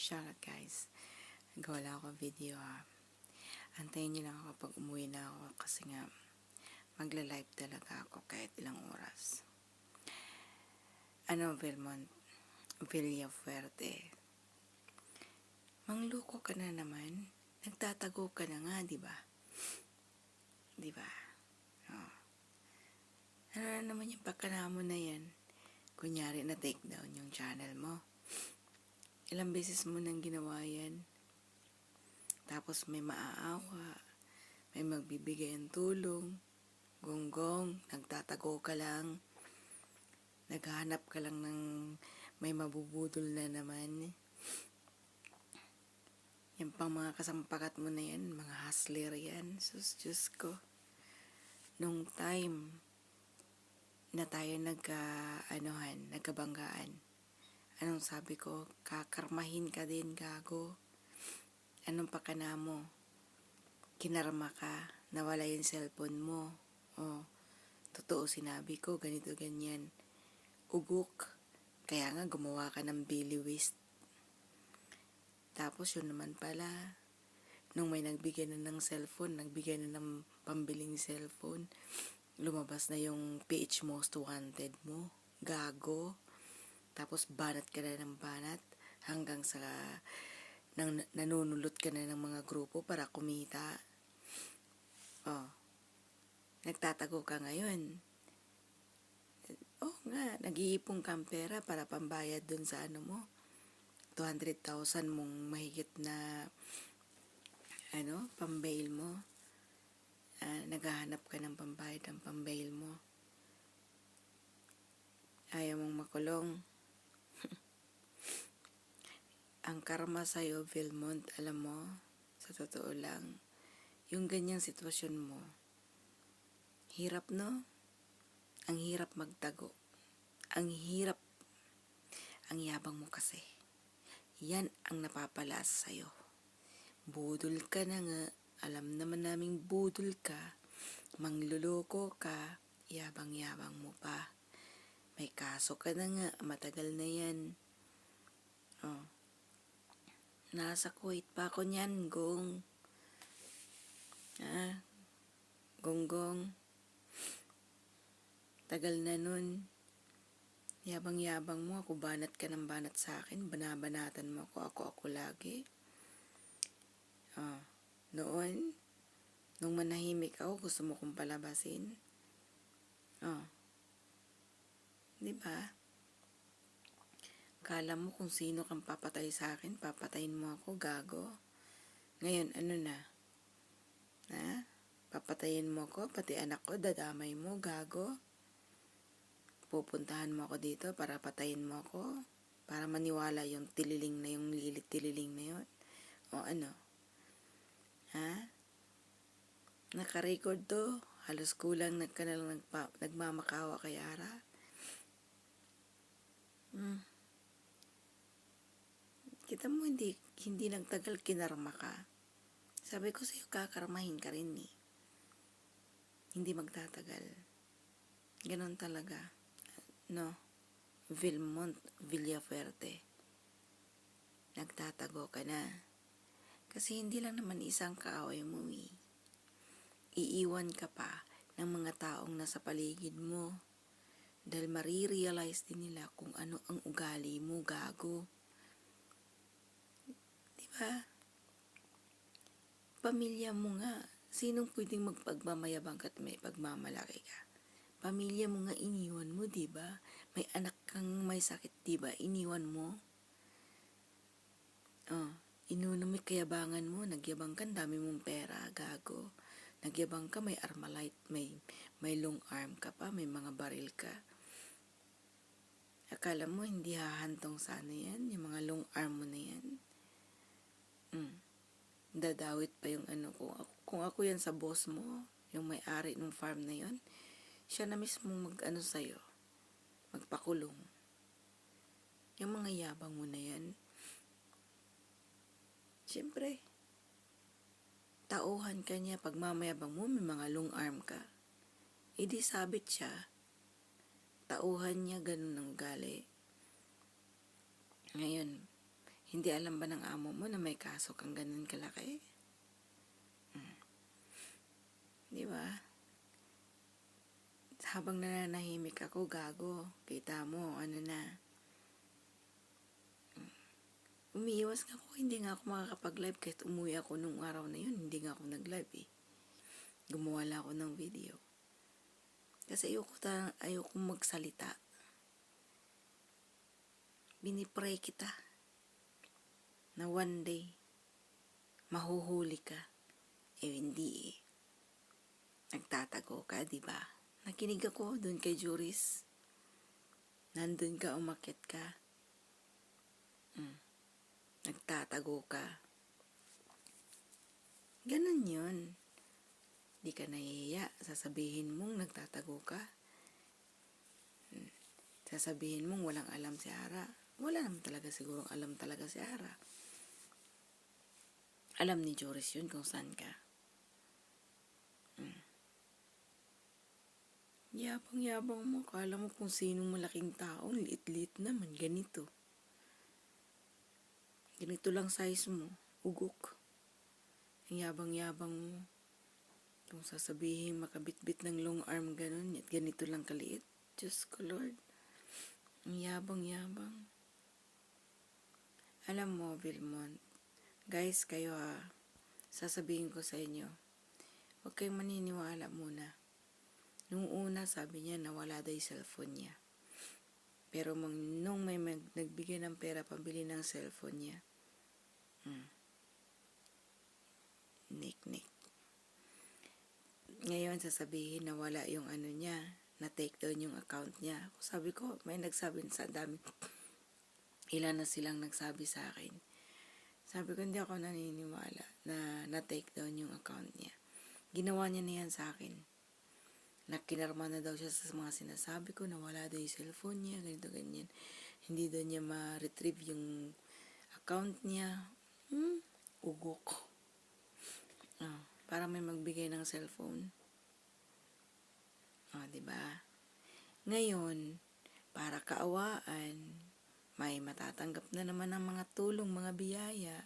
Shoutout guys. Gawa lang ako video ha. Antayin nyo lang ako pag umuwi na ako kasi nga magla-live talaga ako kahit ilang oras. Vilmont, Villafuerte. Mangloko ka na naman. Nagtatago ka na nga, di ba? Di ba? Oh. Ano na naman yung pagkanamo na yan? Kunyari na take down yung channel mo. Ilang beses mo nang ginawa yan. Tapos may maaawa, may magbibigay ng tulong, gonggong, nagtatago ka lang, naghahanap ka lang ng may mabubudol na naman. Yan pang mga kasampakat mo na yan, mga hustler yan. Sus, Diyos ko. Nung time na tayo nagkabanggaan, anong sabi ko? Kakarmahin ka din, gago. Anong pakana mo? Kinarma ka, nawala yung cellphone mo. Oh, totoo sinabi ko, ganito ganyan. Ugok. Kaya nga gumawa ka ng Billy Wist. Tapos yun naman pala, nung may nagbigay na ng cellphone, nagbigay na ng pambiling cellphone, lumabas na yung PH Most Wanted mo. Gago. Tapos banat ka na ng banat hanggang sa nanunulot ka na ng mga grupo para kumita. Oh, nagtatago ka ngayon. Oh nga, nag-iipon kang pera para pambayad dun sa mo. 200,000 mong mahigit na pambail mo. Naghahanap ka ng pambayad ng pambail mo. Ayaw mong makulong. Ang karma sa'yo, Vilmont, alam mo, sa totoo lang, yung ganyang sitwasyon mo, hirap no? Ang hirap magtago. Ang hirap. Ang yabang mo kasi. Yan ang napapalas sa'yo. Budol ka na nga. Alam naman naming budol ka. Mangluloko ka. Yabang-yabang mo pa. May kaso ka na nga. Matagal na yan. Oh. Nasa Kuwait pa ako niyan, Gong. Gonggong. Tagal na nun. Yabang-yabang mo. Ako banat ka ng banat sa akin. Banabanatan mo ako. Ako lagi. Noon, nung manahimik ako, gusto mo kong palabasin. Diba? Kala mo kung sino kang papatay sa akin, papatayin mo ako, gago. Ngayon, ano na? Papatayin mo ako, pati anak ko, dadamay mo, gago. Pupuntahan mo ako dito para patayin mo ako, para maniwala yung tililing na yung lilit tililing na yun. O ano? Naka-record to. Halos kulang ka na lang nagmamakawa kay Ara. Kita mo hindi nagtagal kinarma ka. Sabi ko sa'yo, kakarmahin ka rin eh. Hindi magtatagal. Ganon talaga. No? Vilmont, Villafuerte. Nagtatago ka na. Kasi hindi lang naman isang kaaway mo eh. Iiwan ka pa ng mga taong nasa paligid mo. Dahil marirealize din nila kung ano ang ugali mo, gago. Diba? Pamilya mo nga. Sinong pwedeng magpagmamayabang ka at may pagmamalaki ka? Pamilya mo nga iniwan mo, diba? May anak kang may sakit, diba? Iniwan mo. Inunong may kayabangan mo. Nagyabang ka, dami mong pera, gago. Nagyabang ka, may Armalite, may long arm ka pa, may mga baril ka. Akala mo hindi hahantong sa yan, yung mga long arm mo na yan. Dadawit pa yung kung ako yan sa boss mo, yung may-ari ng farm na yon, siya na mismo sa'yo, magpakulong. Yung mga yabang mo na yan, siyempre, tauhan ka niya, pagmamayabang mo, may mga long arm ka. Di sabit siya, tauhan niya, ganun ang ugali. Ngayon, Hindi alam ba ng amo mo na may kaso kang ganun kalaki? Di ba? Habang nananahimik ako, gago. Kita mo, ano na. Umiiwas nga ako, hindi nga ako makakapag-live kahit umuwi ako nung araw na yun. Hindi nga ako nag-live eh. Gumawa lang ako ng video. Kasi ayoko magsalita. Binipray kita na one day mahuhuli ka. Hindi eh. Nagtatago ka, di ba? Nakinig ako dun kay Juris. Nandun ka, umakyat ka. Nagtatago ka. Ganun yun. Di ka nahihiya. Sasabihin mong nagtatago ka. Sasabihin mong walang alam si Ara. Wala naman talaga siguro alam talaga si Ara. Alam ni Joris yun kung saan ka. Yabang-yabang mo. Kala mo kung sinong malaking tao. Liit-liit naman. Ganito. Ganito lang size mo. Ugok. Ang yabang-yabang mo. Kung sasabihin makabitbit ng long arm ganun. At ganito lang kaliit. Diyos ko Lord. Ang yabang-yabang. Alam mo, Vilmont. Guys, kayo sasabihin ko sa inyo. Huwag kayong maniniwala muna. Nung una, sabi niya, nawala daw yung cellphone niya. Pero nung may nagbigay ng pera pambili ng cellphone niya, nik-nik. Ngayon, sasabihin na wala yung ano niya, na-take down yung account niya. Sabi ko, may nagsabi sa dami. Ilan na silang nagsabi sa akin. Sabi ko, hindi ako naniniwala na na-take down yung account niya. Ginawa niya na yan sa akin. Nakinarma na daw siya sa mga sinasabi ko na wala daw yung cellphone niya, ganito, ganyan. Hindi daw niya ma-retrieve yung account niya. Ugok. Para may magbigay ng cellphone. Diba? Ngayon, para kaawaan, may matatanggap na naman ng mga tulong, mga biyaya.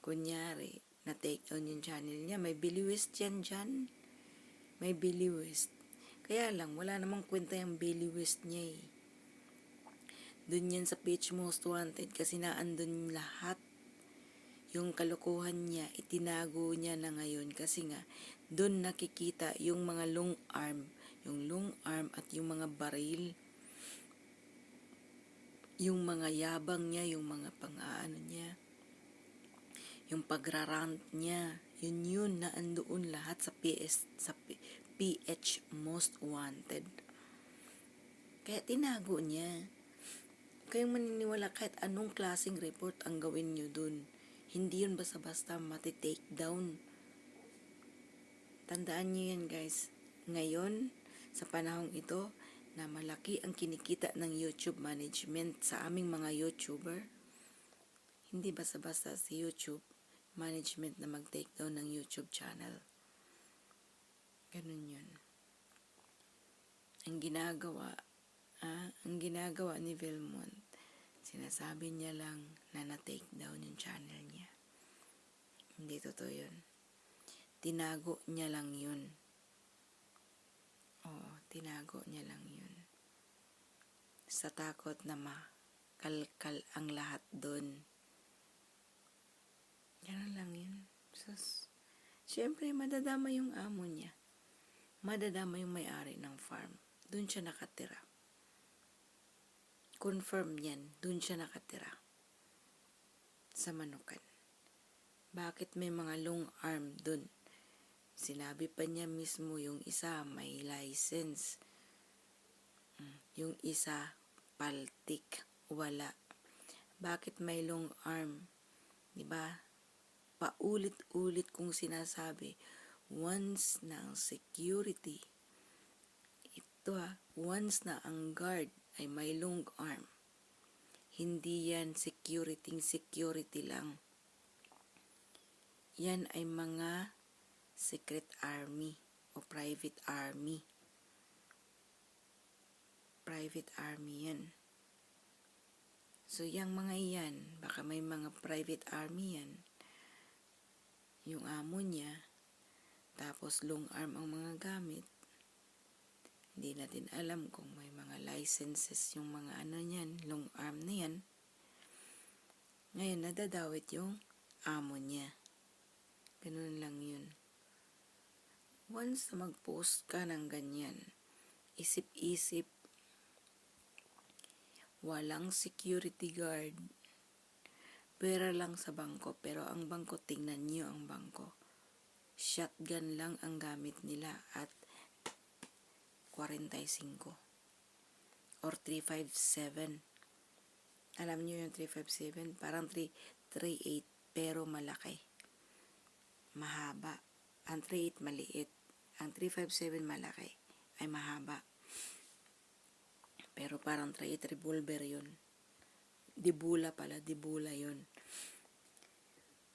Kunyari, na-take down yung channel niya. May Biliwist yan dyan. May Biliwist. Kaya lang, wala namang kwenta yung Biliwist niya eh. Doon yan sa page Most Wanted kasi naandun lahat. Yung kalokohan niya, itinago niya na ngayon kasi nga, doon nakikita yung mga long arm at yung mga baril. Yung mga yabang niya, yung mga pang-aano niya, yung pagrarant niya, yun na andoon lahat sa PH Most Wanted. Kaya tinago niya. Kayong maniniwala kahit anong klaseng report ang gawin nyo dun. Hindi yun basta-basta mati-take down. Tandaan nyo yan guys. Ngayon, sa panahong ito, na malaki ang kinikita ng YouTube management sa aming mga YouTuber, hindi basta-basta si YouTube management na mag-take down ng YouTube channel. Ganun yun. Ang ginagawa ni Vilmont, sinasabi niya lang na na-take down yung channel niya. Hindi totoo yun. Tinago niya lang yun. Tinago niya lang yun. Sa takot na makalkal ang lahat doon. Ganun lang yun. Siyempre, madadama yung amo niya. Madadama yung may-ari ng farm. Doon siya nakatira. Confirm yan. Doon siya nakatira. Sa Manukan. Bakit may mga long arm doon? Sinabi pa niya mismo yung isa may license. Yung isa paltik. Wala. Bakit may long arm? Diba? Paulit-ulit kong sinasabi, once na ang security, once na ang guard ay may long arm, hindi yan security lang. Yan ay mga secret army o private army. Private army yan. So, yung mga iyan, baka may mga private army yan. Yung amo niya, tapos long arm ang mga gamit. Hindi natin alam kung may mga licenses yung mga ano niyan, long arm na yan. Ngayon, nadadawit yung amo niya. Ganun lang yun. Once na mag-post ka ng ganyan, isip-isip, walang security guard, pera lang sa bangko, pero ang bangko, tingnan nyo ang bangko. Shotgun lang ang gamit nila at 45 or 357. Alam nyo yung 357? Parang 338 pero malaki. Mahaba. Ang 38 maliit. Ang 357 malaki. Ay mahaba. Pero parang 38 revolver yun. Dibula yun.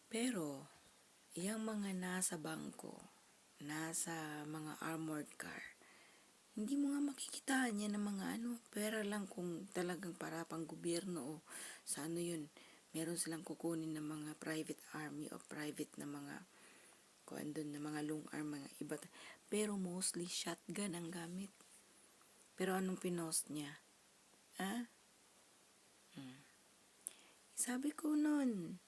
Pero, yung mga nasa bangko, nasa mga armored car, hindi mo nga makikitaan yan ng mga pera lang kung talagang para pang gobyerno o sa yun. Meron silang kukunin ng mga private army o private na mga kuan doon na mga long arm, mga iba. Pero mostly shotgun ang gamit. Pero anong pinost niya? Sabi ko nun,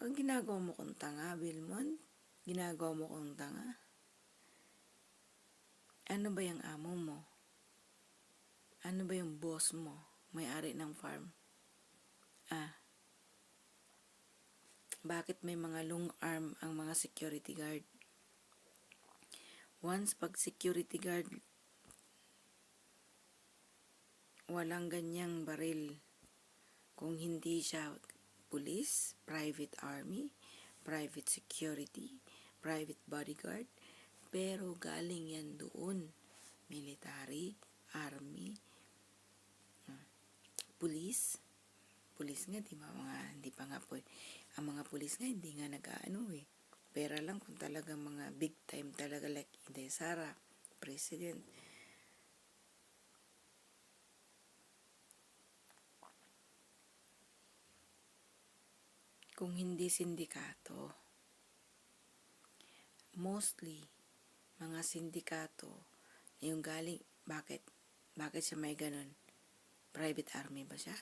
ang ginagawa mo kong tanga, Vilmon? Ginagawa mo kong tanga? Ano ba yung amo mo? Ano ba yung boss mo? May-ari ng farm? Bakit may mga long arm ang mga security guard? Once pag security guard, walang ganyang baril. Kung hindi siya police, private army, private security, private bodyguard, pero galing yan doon. Military, army, police nga, di ba? Hindi pa nga po. Ang mga police nga, hindi nga pera lang kung talagang mga big time talaga like Inday Sara, president. Kung hindi sindikato, mostly, mga sindikato, yung galing, bakit siya may ganun? Private army ba siya?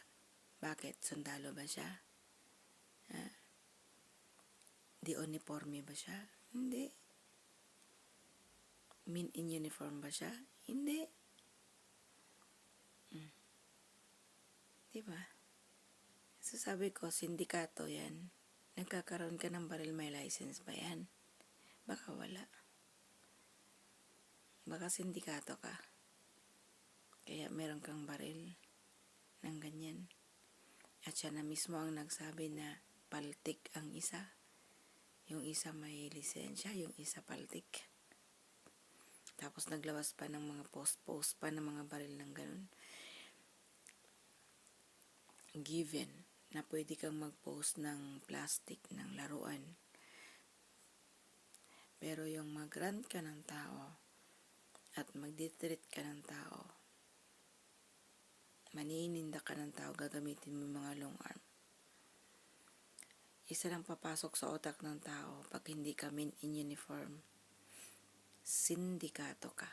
Bakit? Sundalo ba siya? Di uniforme ba siya? Hindi. Men in uniform ba siya? Hindi. Diba? So sabi ko, sindikato yan. Nagkakaroon ka ng baril, may license ba yan? Baka wala. Baka sindikato ka. Kaya meron kang baril ng ganyan. At siya na mismo ang nagsabi na paltik ang isa. Yung isa may lisensya, yung isa paltik. Tapos naglabas pa ng mga post pa ng mga baril ng ganun. Given na pwede kang mag-post ng plastic ng laruan. Pero yung mag-rant ka ng tao at mag-detreat ka ng tao, manininda ka ng tao, gagamitin mo yung mga long arm. Isa lang papasok sa otak ng tao pag hindi ka men in uniform. Sindikato ka.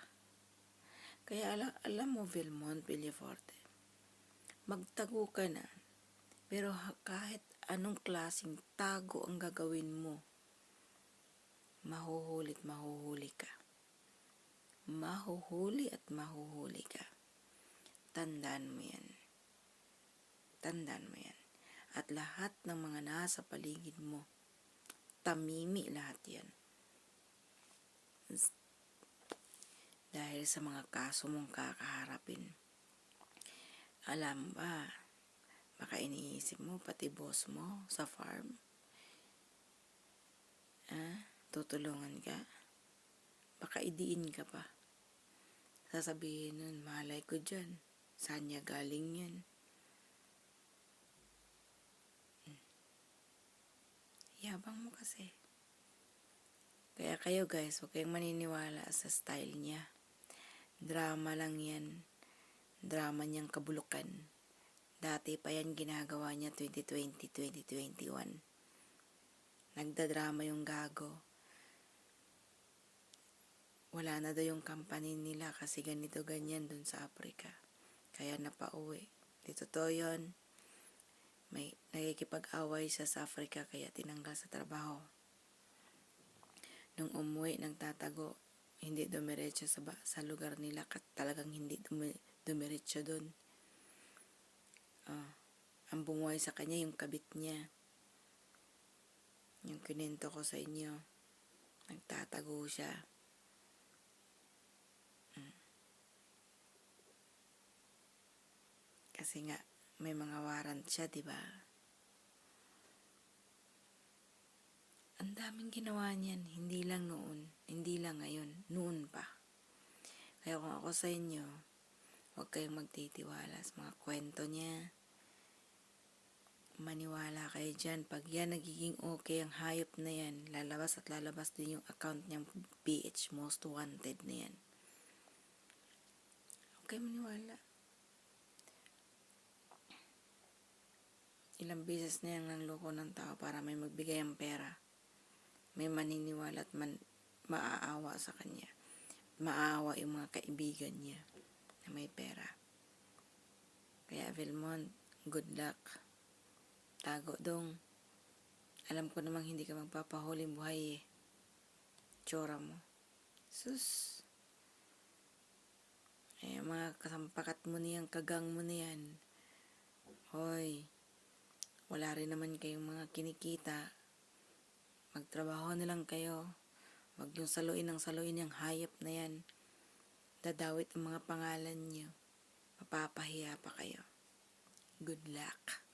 Kaya alam mo, Vilmon Villaforte, magtago ka na. Pero kahit anong klaseng tago ang gagawin mo, mahuhulit mahuhuli ka. Mahuhuli at mahuhuli ka. Tandaan mo yan. Tandaan mo yan. At lahat ng mga nasa paligid mo, tamimi lahat yan. Dahil sa mga kaso mong kakaharapin. Alam ba, baka iniisip mo, pati boss mo sa farm, tutulungan ka? Baka idiin ka pa. Sasabihin nun, malay ko dyan. Saan niya galing yan? Yabang mo kasi. Kaya kayo guys, huwag kayong maniniwala sa style niya. Drama lang yan. Drama niyang kabulukan. Dati pa yan ginagawa niya 2020, 2021. Nagdadrama yung gago. Wala na daw yung company nila kasi ganito ganyan dun sa Africa. Kaya napauwi. Di totoo yun. May nakikipag-away siya sa Africa kaya tinanggal sa trabaho. Nung umuwi, nagtatago. Hindi dumiretso sa lugar nila. Talagang hindi dumiretso dun. Ang bumuhay sa kanya yung kabit niya. Yung kinento ko sa inyo. Nagtatago siya. Kasi nga, may mga warrant siya, di ba? Ang daming ginawa niyan. Hindi lang noon. Hindi lang ngayon. Noon pa. Kaya kung ako sa inyo, huwag kayong magtitiwala sa mga kwento niya. Maniwala kayo dyan. Pag yan nagiging okay, ang hayop na yan, lalabas at lalabas din yung account niyang PH Most Wanted na yan. Okay, maniwala. Ilang beses na yung nanloko ng tao para may magbigay ang pera. May maniniwala at maaawa sa kanya. Maawa yung mga kaibigan niya na may pera. Kaya Vilmont, good luck. Tago dong. Alam ko namang hindi ka magpapahuling buhay eh. Tsura mo. Sus. Eh, mga kasampakat mo niyan, kagang mo niyan. Hoy, wala rin naman kayong mga kinikita. Magtrabaho na lang kayo. Huwag yung saluin yung hayop na yan. Dadawit ang mga pangalan niyo. Mapapahiya pa kayo. Good luck.